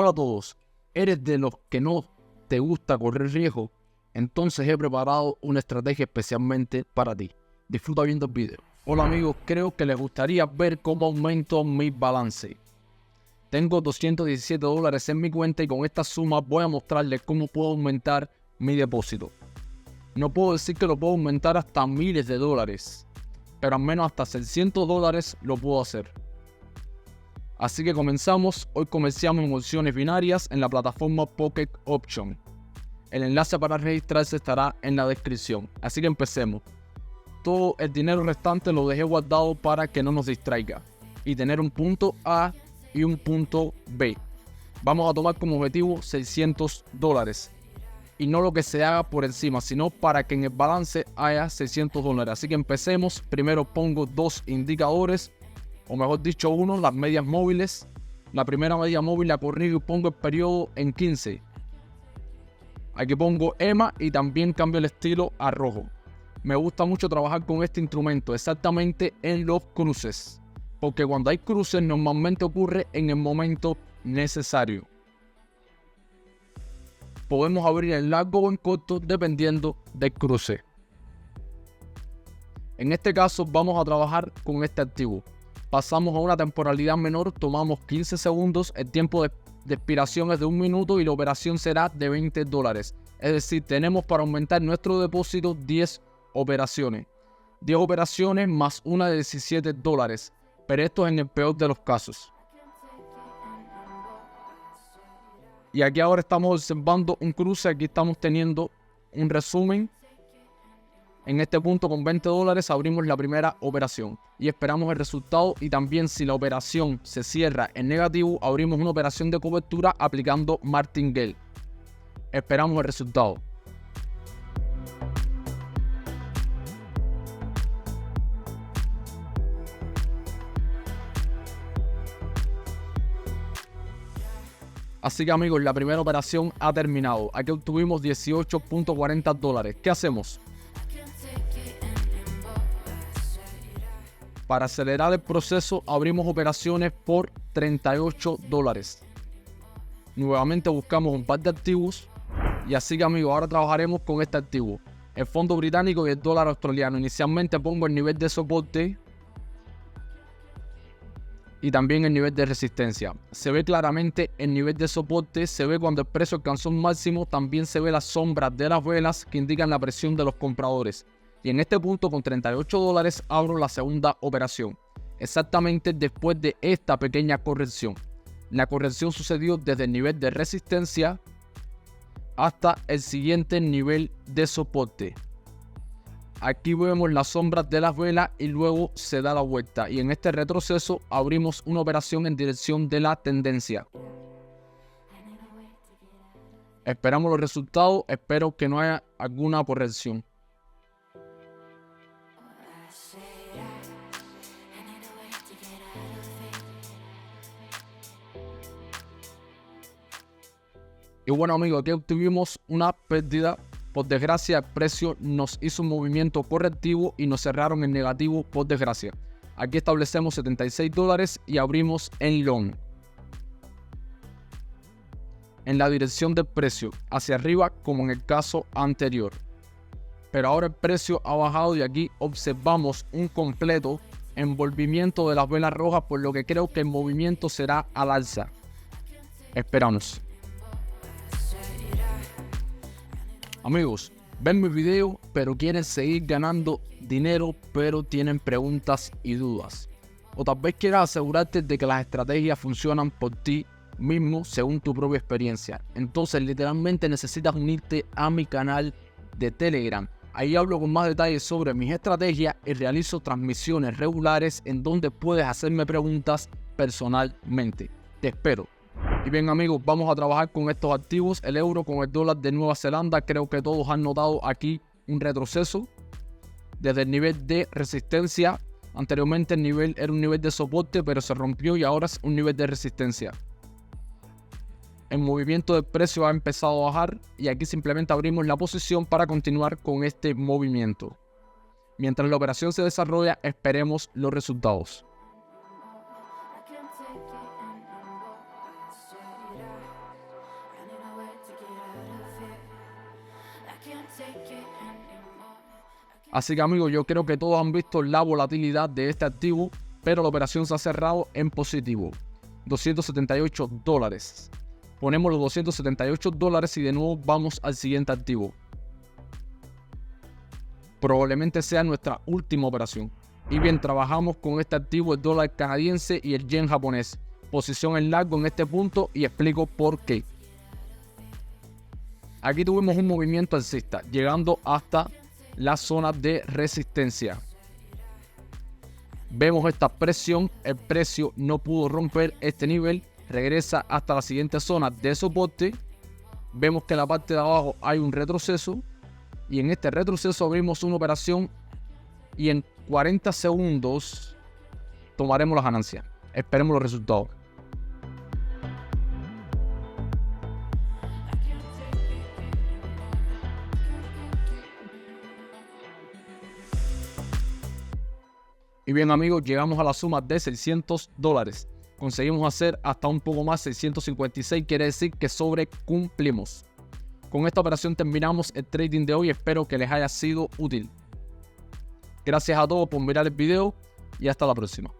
Hola a todos, ¿eres de los que no te gusta correr riesgo? Entonces he preparado una estrategia especialmente para ti. Disfruta viendo el video. Hola amigos, creo que les gustaría ver cómo aumento mi balance. Tengo $217 en mi cuenta y con esta suma voy a mostrarles cómo puedo aumentar mi depósito. No puedo decir que lo puedo aumentar hasta miles de dólares, pero al menos hasta $600 lo puedo hacer. Así que comenzamos. Hoy comerciamos en opciones binarias en la plataforma Pocket Option. El enlace para registrarse estará en la descripción. Así que empecemos. Todo el dinero restante lo dejé guardado para que no nos distraiga y tener un punto A y un punto B. Vamos a tomar como objetivo $600 y no lo que se haga por encima, sino para que en el balance haya $600. Así que empecemos. Primero pongo dos indicadores, o mejor dicho uno, las medias móviles. La primera media móvil la corrijo y pongo el periodo en 15. Aquí pongo EMA y también cambio el estilo a rojo. Me gusta mucho trabajar con este instrumento exactamente en los cruces, porque cuando hay cruces normalmente ocurre en el momento necesario. Podemos abrir en largo o en corto dependiendo del cruce. En este caso vamos a trabajar con este activo. Pasamos a una temporalidad menor, tomamos 15 segundos, el tiempo de expiración es de 1 minuto y la operación será de $20. Es decir, tenemos para aumentar nuestro depósito 10 operaciones. 10 operaciones más una de $17. Pero esto es en el peor de los casos. Y aquí ahora estamos observando un cruce. Aquí estamos teniendo un resumen. En este punto con $20 abrimos la primera operación y esperamos el resultado, y también si la operación se cierra en negativo abrimos una operación de cobertura aplicando martingale. Esperamos el resultado. Así que amigos, la primera operación ha terminado. Aquí obtuvimos $18.40. ¿Qué hacemos? Para acelerar el proceso abrimos operaciones por $38. Nuevamente buscamos un par de activos. Y así que amigos, ahora trabajaremos con este activo, el fondo británico y el dólar australiano. Inicialmente pongo el nivel de soporte y también el nivel de resistencia. Se ve claramente el nivel de soporte, se ve cuando el precio alcanzó un máximo, también se ve las sombras de las velas que indican la presión de los compradores. Y en este punto con $38 abro la segunda operación, exactamente después de esta pequeña corrección. La corrección sucedió desde el nivel de resistencia hasta el siguiente nivel de soporte. Aquí vemos las sombras de las velas y luego se da la vuelta. Y en este retroceso abrimos una operación en dirección de la tendencia. Esperamos los resultados. Espero que no haya alguna corrección. Y bueno amigos, aquí obtuvimos una pérdida. Por desgracia el precio nos hizo un movimiento correctivo y nos cerraron en negativo por desgracia. Aquí establecemos $76 y abrimos en long, en la dirección del precio, hacia arriba como en el caso anterior. Pero ahora el precio ha bajado y aquí observamos un completo envolvimiento de las velas rojas, por lo que creo que el movimiento será al alza. Esperamos. Amigos, ven mi video pero quieren seguir ganando dinero, pero tienen preguntas y dudas. O tal vez quieras asegurarte de que las estrategias funcionan por ti mismo según tu propia experiencia. Entonces literalmente necesitas unirte a mi canal de Telegram. Ahí hablo con más detalles sobre mis estrategias y realizo transmisiones regulares en donde puedes hacerme preguntas personalmente. Te espero. Y bien amigos, vamos a trabajar con estos activos, el euro con el dólar de Nueva Zelanda. Creo que todos han notado aquí un retroceso desde el nivel de resistencia. Anteriormente el nivel era un nivel de soporte, pero se rompió y ahora es un nivel de resistencia. El movimiento del precio ha empezado a bajar y aquí simplemente abrimos la posición para continuar con este movimiento. Mientras la operación se desarrolla, esperemos los resultados. Así que amigos, yo creo que todos han visto la volatilidad de este activo, pero la operación se ha cerrado en positivo. $278. Ponemos los $278 y de nuevo vamos al siguiente activo. Probablemente sea nuestra última operación. Y bien, trabajamos con este activo, el dólar canadiense y el yen japonés. Posición en largo en este punto y explico por qué. Aquí tuvimos un movimiento alcista, llegando hasta la zona de resistencia. Vemos esta presión, el precio no pudo romper este nivel, regresa hasta la siguiente zona de soporte. Vemos que en la parte de abajo hay un retroceso y en este retroceso abrimos una operación y en 40 segundos tomaremos las ganancias. Esperemos los resultados. Y bien amigos, llegamos a la suma de $600. Conseguimos hacer hasta un poco más, 656, quiere decir que sobrecumplimos. Con esta operación terminamos el trading de hoy, espero que les haya sido útil. Gracias a todos por mirar el video y hasta la próxima.